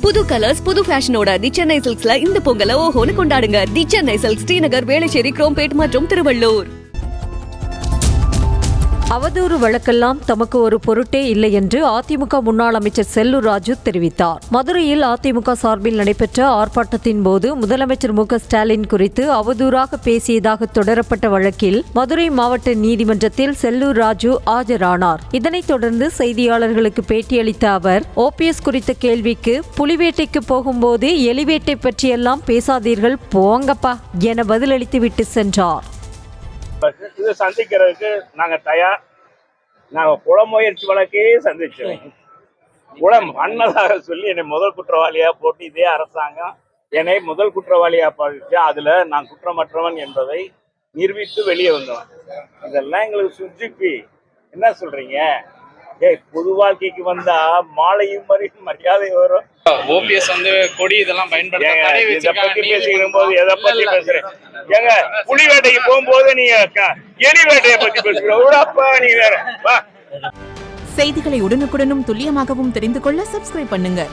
புது கலர்ஸ் புது ஃபேஷனோட தி சென்னை சில்க்ஸ்ல இந்த பொங்கலை ஓஹோன்னு கொண்டாடுங்க. தி சென்னை சில்க்ஸ், ஸ்ரீநகர், வேளச்சேரி, குரோம்பேட் மற்றும் திருவள்ளூர். அவதூறு வழக்கெல்லாம் தமக்கு ஒரு பொருட்டே இல்லை என்று அதிமுக முன்னாள் அமைச்சர் செல்லூர் ராஜு தெரிவித்தார். மதுரையில் அதிமுக சார்பில் நடைபெற்ற ஆர்ப்பாட்டத்தின் போது முதலமைச்சர் மு.க.ஸ்டாலின் குறித்து அவதூறாக பேசியதாக தொடரப்பட்ட வழக்கில் மதுரை மாவட்ட நீதிமன்றத்தில் செல்லூர் ராஜு ஆஜரானார். இதனைத் தொடர்ந்து செய்தியாளர்களுக்கு பேட்டியளித்த அவர், ஓபிஎஸ் குறித்த கேள்விக்கு புலிவேட்டைக்கு போகும்போது எலிவேட்டை பற்றியெல்லாம் பேசாதீர்கள் போங்கப்பா என பதிலளித்துவிட்டு சென்றார். இது சந்திக்கிறதுக்கு நாங்க தயார். நாங்க புலமுயற்சி வழக்கே சந்திச்சோம். புலம் அண்ணதாக சொல்லி என்னை முதல் குற்றவாளியா போட்டு இதே அரசாங்கம் என்னை முதல் குற்றவாளியா பாதிச்சு அதுல நான் குற்றமற்றவன் என்பதை நிரூபித்து வெளியே வந்தவன். இதெல்லாம் எங்களுக்கு சுஜிப்பி. என்ன சொல்றீங்க? பொது வாழ்க்கைக்கு வந்தா மாலையும் மரியாதை வரும். ஓபிஎஸ் வந்து கொடி இதெல்லாம் பேசிக்கிற போது எதை பத்தி பேசுறேன்? ஏங்க, புலி வேட்டைக்கு போகும்போது நீங்க எலி வேட்டையை பத்தி பேசுறப்பா நீ வேற. செய்திகளை உடனுக்குடனும் துல்லியமாகவும் தெரிந்து கொள்ள சப்ஸ்கிரைப் பண்ணுங்க.